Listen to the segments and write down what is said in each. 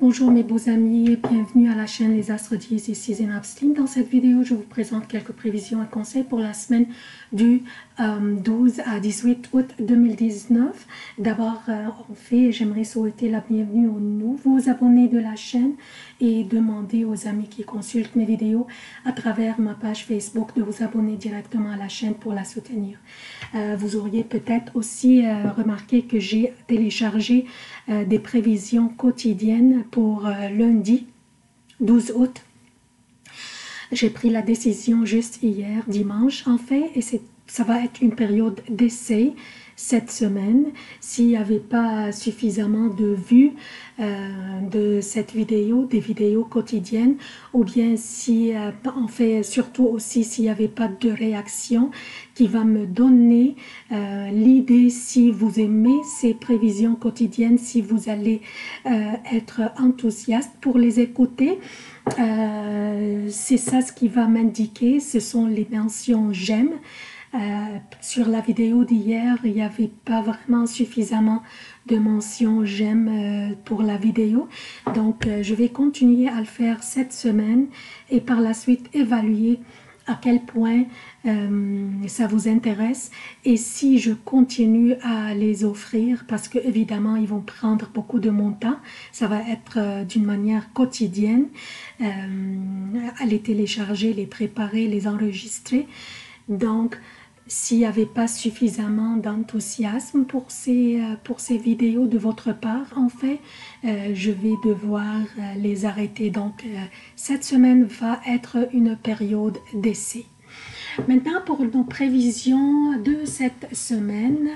Bonjour mes beaux amis et bienvenue à la chaîne Les Astres 10 ici Zénab Slim. Dans cette vidéo, je vous présente quelques prévisions et conseils pour la semaine du 12 à 18 août 2019. D'abord, j'aimerais souhaiter la bienvenue aux nouveaux abonnés de la chaîne et demander aux amis qui consultent mes vidéos à travers ma page Facebook de vous abonner directement à la chaîne pour la soutenir. Vous auriez peut-être aussi remarqué que j'ai téléchargé des prévisions quotidiennes pour lundi 12 août. J'ai pris la décision juste hier, dimanche en fait, et ça va être une période d'essai cette semaine. S'il n'y avait pas suffisamment de vues de cette vidéo, des vidéos quotidiennes, ou bien si, en fait, surtout aussi s'il n'y avait pas de réaction qui va me donner l'idée si vous aimez ces prévisions quotidiennes, si vous allez être enthousiaste pour les écouter. C'est ça ce qui va m'indiquer, ce sont les mentions j'aime. Sur la vidéo d'hier, il n'y avait pas vraiment suffisamment de mentions j'aime pour la vidéo. Donc, je vais continuer à le faire cette semaine et par la suite évaluer à quel point ça vous intéresse et si je continue à les offrir parce que évidemment ils vont prendre beaucoup de mon temps, ça va être d'une manière quotidienne, à les télécharger, les préparer, les enregistrer. Donc s'il n'y avait pas suffisamment d'enthousiasme pour ces vidéos de votre part, en fait, je vais devoir les arrêter. Donc, cette semaine va être une période d'essai. Maintenant, pour nos prévisions de cette semaine,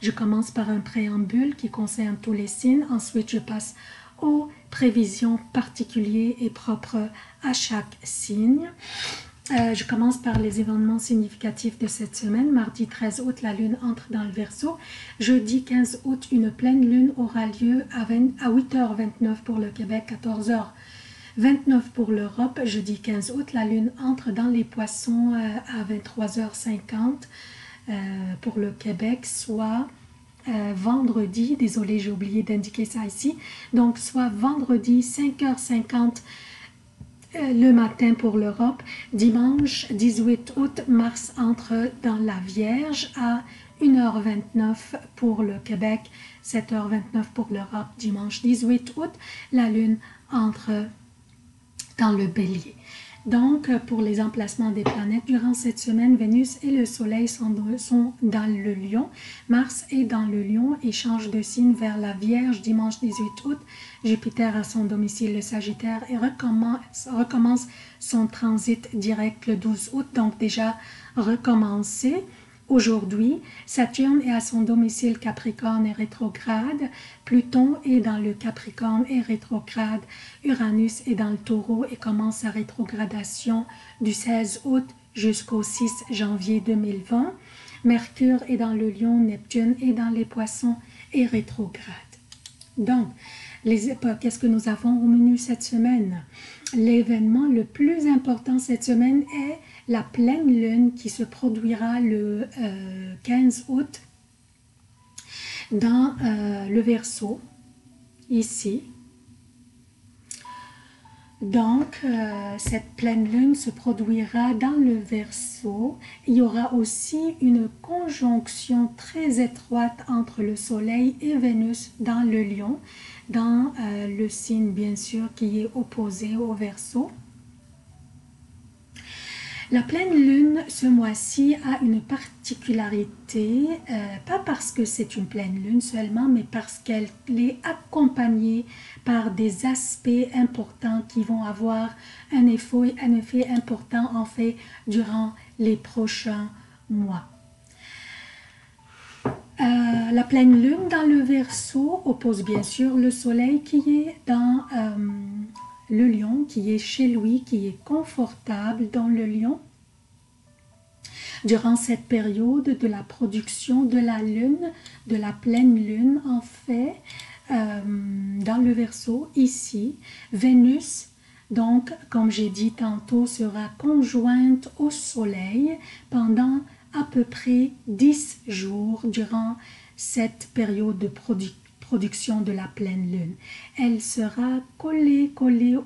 je commence par un préambule qui concerne tous les signes. Ensuite, je passe aux prévisions particulières et propres à chaque signe. Je commence par les événements significatifs de cette semaine. Mardi 13 août, la lune entre dans le Verseau. Jeudi 15 août, une pleine lune aura lieu à 8h29 pour le Québec, 14h29 pour l'Europe. Jeudi 15 août, la lune entre dans les Poissons à 23h50 pour le Québec, soit vendredi, désolé j'ai oublié d'indiquer ça ici, donc soit vendredi 5h50 le matin pour l'Europe. Dimanche 18 août, Mars entre dans la Vierge à 1h29 pour le Québec, 7h29 pour l'Europe. Dimanche 18 août, la Lune entre dans le Bélier. Donc, pour les emplacements des planètes, durant cette semaine, Vénus et le Soleil sont dans le Lion. Mars est dans le Lion et change de signe vers la Vierge dimanche 18 août. Jupiter a son domicile le Sagittaire et recommence son transit direct le 12 août. Donc, déjà recommencé. Aujourd'hui, Saturne est à son domicile Capricorne et rétrograde, Pluton est dans le Capricorne et rétrograde, Uranus est dans le Taureau et commence sa rétrogradation du 16 août jusqu'au 6 janvier 2020, Mercure est dans le Lion, Neptune est dans les Poissons et rétrograde. Donc, qu'est-ce que nous avons au menu cette semaine? L'événement le plus important cette semaine est la pleine lune qui se produira le 15 août dans le Verseau, ici. Donc, cette pleine lune se produira dans le Verseau. Il y aura aussi une conjonction très étroite entre le Soleil et Vénus dans le Lion, dans le signe bien sûr qui est opposé au Verseau. La pleine lune ce mois-ci a une particularité, pas parce que c'est une pleine lune seulement, mais parce qu'elle est accompagnée par des aspects importants qui vont avoir un effet important en fait durant les prochains mois. La pleine lune dans le Verseau oppose bien sûr le Soleil qui est dans le Lion, qui est chez lui, qui est confortable dans le Lion. Durant cette période de la production de la lune, de la pleine lune en fait, dans le Verseau, ici, Vénus, donc comme j'ai dit tantôt, sera conjointe au Soleil pendant à peu près 10 jours durant cette période de production de la pleine lune. Elle sera collée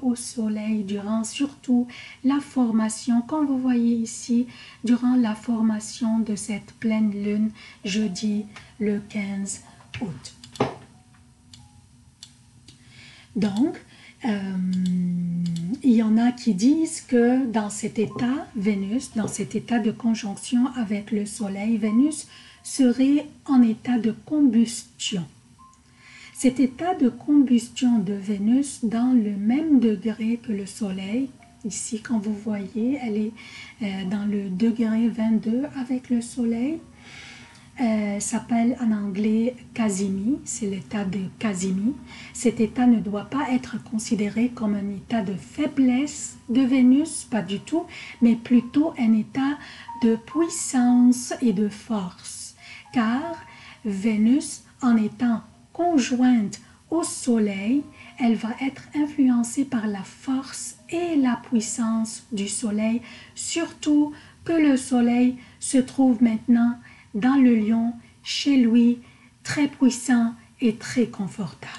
au soleil durant surtout la formation, comme vous voyez ici, durant la formation de cette pleine lune, jeudi le 15 août. Donc, il y en a qui disent que dans cet état, Vénus, dans cet état de conjonction avec le soleil, Vénus serait en état de combustion. Cet état de combustion de Vénus dans le même degré que le soleil, ici quand vous voyez, elle est dans le degré 22 avec le soleil, s'appelle en anglais Casimir, c'est l'état de Casimir. Cet état ne doit pas être considéré comme un état de faiblesse de Vénus, pas du tout, mais plutôt un état de puissance et de force. Car Vénus, en étant conjointe au Soleil, elle va être influencée par la force et la puissance du Soleil, surtout que le Soleil se trouve maintenant dans le Lion, chez lui, très puissant et très confortable.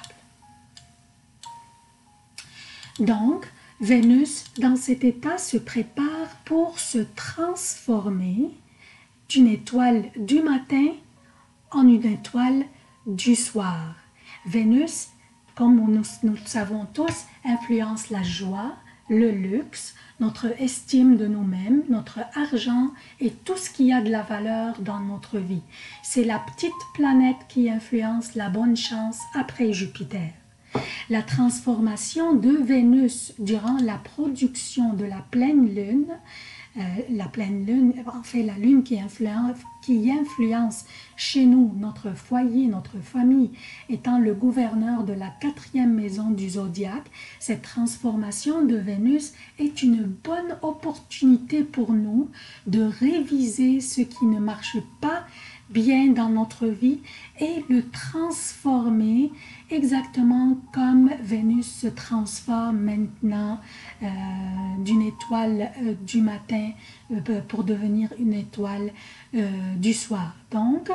Donc, Vénus, dans cet état, se prépare pour se transformer d'une étoile du matin en une étoile du soir. Vénus, comme nous le savons tous, influence la joie, le luxe, notre estime de nous-mêmes, notre argent et tout ce qui a de la valeur dans notre vie. C'est la petite planète qui influence la bonne chance après Jupiter. La transformation de Vénus durant la production de la pleine lune, en fait la lune qui influence chez nous, notre foyer, notre famille, étant le gouverneur de la 4e maison du zodiaque, cette transformation de Vénus est une bonne opportunité pour nous de réviser ce qui ne marche pas bien dans notre vie et le transformer exactement comme Vénus se transforme maintenant d'une étoile du matin pour devenir une étoile du soir. Donc,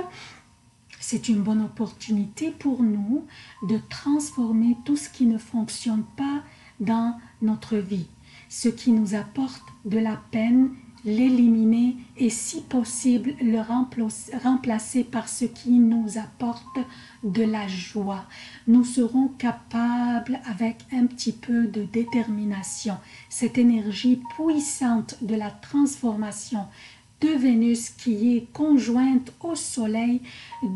c'est une bonne opportunité pour nous de transformer tout ce qui ne fonctionne pas dans notre vie, ce qui nous apporte de la peine, l'éliminer et si possible le remplacer par ce qui nous apporte de la joie. Nous serons capables avec un petit peu de détermination, cette énergie puissante de la transformation de Vénus qui est conjointe au Soleil,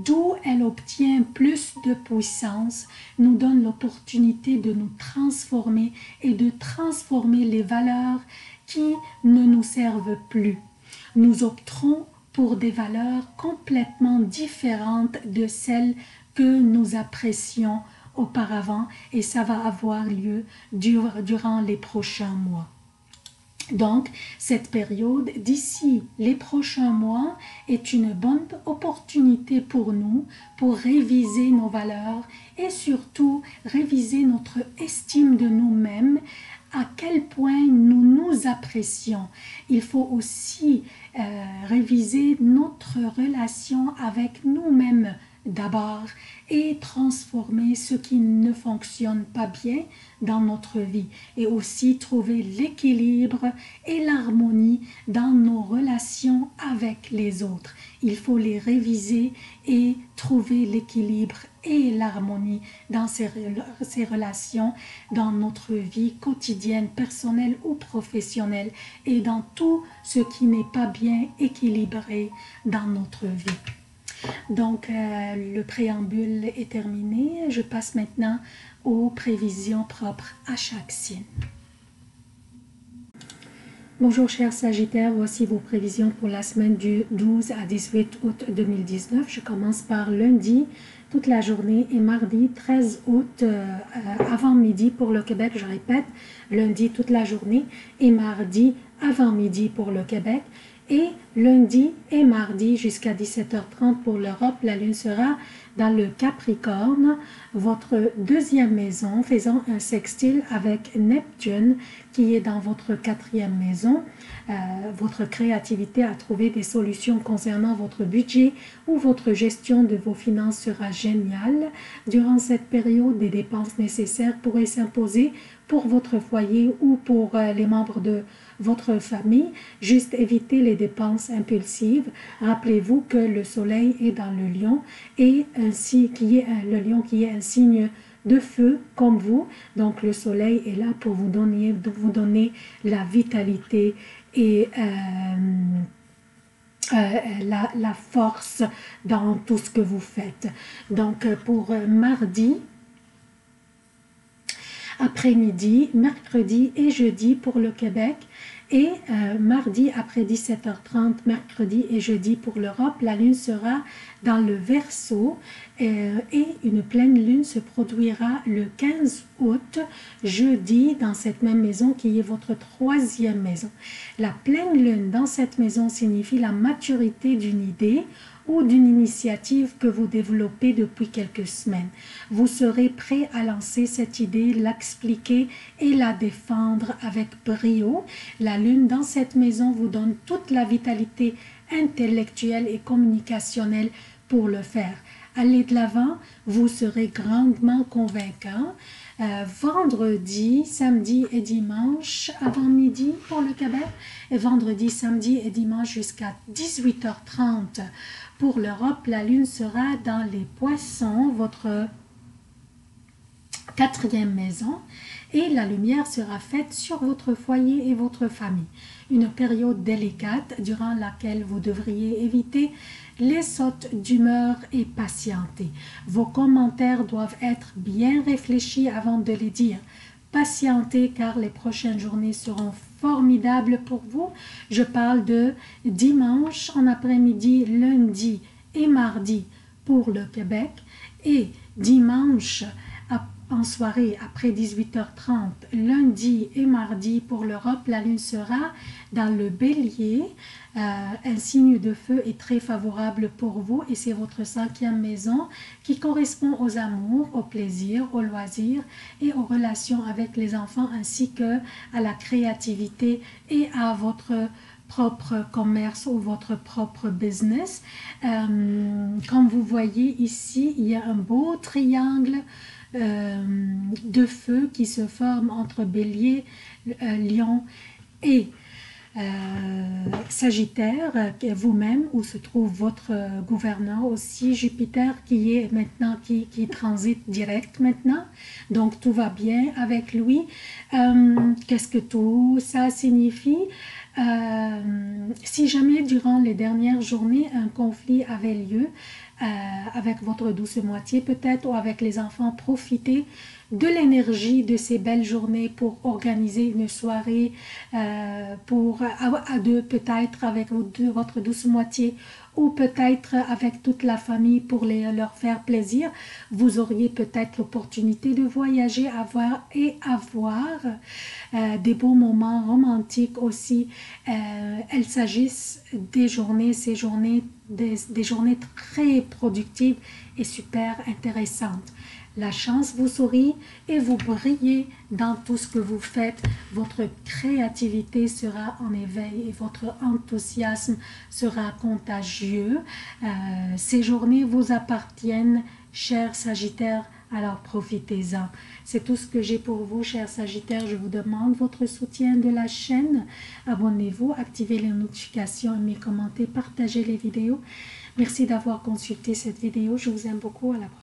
d'où elle obtient plus de puissance, nous donne l'opportunité de nous transformer et de transformer les valeurs qui ne nous servent plus. Nous opterons pour des valeurs complètement différentes de celles que nous apprécions auparavant et ça va avoir lieu durant les prochains mois. Donc, cette période d'ici les prochains mois est une bonne opportunité pour nous pour réviser nos valeurs et surtout réviser notre estime de nous-mêmes, à quel point nous nous apprécions. Il faut aussi réviser notre relation avec nous-mêmes d'abord et transformer ce qui ne fonctionne pas bien dans notre vie et aussi trouver l'équilibre et l'harmonie dans nos relations avec les autres. Il faut les réviser et trouver l'équilibre et l'harmonie dans ces relations, dans notre vie quotidienne, personnelle ou professionnelle et dans tout ce qui n'est pas bien équilibré dans notre vie. Donc, le préambule est terminé. Je passe maintenant aux prévisions propres à chaque signe. Bonjour chers Sagittaires, voici vos prévisions pour la semaine du 12 à 18 août 2019. Je commence par lundi toute la journée et mardi 13 août avant midi pour le Québec. Je répète, lundi toute la journée et mardi avant midi pour le Québec. Et lundi et mardi jusqu'à 17h30 pour l'Europe, la lune sera Dans le Capricorne, votre deuxième maison faisant un sextile avec Neptune qui est dans votre quatrième maison, votre créativité à trouver des solutions concernant votre budget ou votre gestion de vos finances sera géniale. Durant cette période, des dépenses nécessaires pourraient s'imposer pour votre foyer ou pour les membres de votre famille. Juste évitez les dépenses impulsives. Rappelez-vous que le soleil est dans le lion et ainsi le lion qui est un signe de feu comme vous. Donc le soleil est là pour vous donner la vitalité et la force dans tout ce que vous faites. Donc pour mardi après-midi, mercredi et jeudi pour le Québec, et mardi après 17h30, mercredi et jeudi pour l'Europe, la lune sera dans le Verseau et une pleine lune se produira le 15 août, jeudi, dans cette même maison qui est votre troisième maison. La pleine lune dans cette maison signifie la maturité d'une idée ou d'une initiative que vous développez depuis quelques semaines. Vous serez prêt à lancer cette idée, l'expliquer et la défendre avec brio. La lune dans cette maison vous donne toute la vitalité intellectuelle et communicationnelle pour le faire. Allez de l'avant, vous serez grandement convaincant. Vendredi, samedi et dimanche avant midi pour le Québec, et vendredi, samedi et dimanche jusqu'à 18h30 pour l'Europe, la lune sera dans les Poissons, votre quatrième maison, et la lumière sera faite sur votre foyer et votre famille. Une période délicate durant laquelle vous devriez éviter les sautes d'humeur et patienter. Vos commentaires doivent être bien réfléchis avant de les dire. Patientez car les prochaines journées seront formidables pour vous. Je parle de dimanche en après-midi, lundi et mardi pour le Québec et dimanche en soirée après 18h30, lundi et mardi pour l'Europe. La lune sera dans le Bélier. Un signe de feu est très favorable pour vous et c'est votre cinquième maison qui correspond aux amours, aux plaisirs, aux loisirs et aux relations avec les enfants ainsi que à la créativité et à votre propre commerce ou votre propre business. Comme vous voyez ici, il y a un beau triangle de feu qui se forme entre Bélier, Lion et Sagittaire, vous-même, où se trouve votre gouverneur aussi, Jupiter, qui est maintenant, qui transite direct maintenant. Donc tout va bien avec lui. Qu'est-ce que tout ça signifie? Si jamais durant les dernières journées un conflit avait lieu avec votre douce moitié peut-être ou avec les enfants, profitez de l'énergie de ces belles journées pour organiser une soirée pour à deux peut-être avec votre douce moitié ou peut-être avec toute la famille pour leur faire plaisir. Vous auriez peut-être l'opportunité de voyager, avoir des beaux moments romantiques aussi. Il s'agit des journées, des journées très productives et super intéressantes. La chance vous sourit et vous brillez dans tout ce que vous faites. Votre créativité sera en éveil et votre enthousiasme sera contagieux. Ces journées vous appartiennent, chers Sagittaires, alors profitez-en. C'est tout ce que j'ai pour vous, chers Sagittaires. Je vous demande votre soutien de la chaîne. Abonnez-vous, activez les notifications, aimez, commentez, partagez les vidéos. Merci d'avoir consulté cette vidéo. Je vous aime beaucoup. À la prochaine.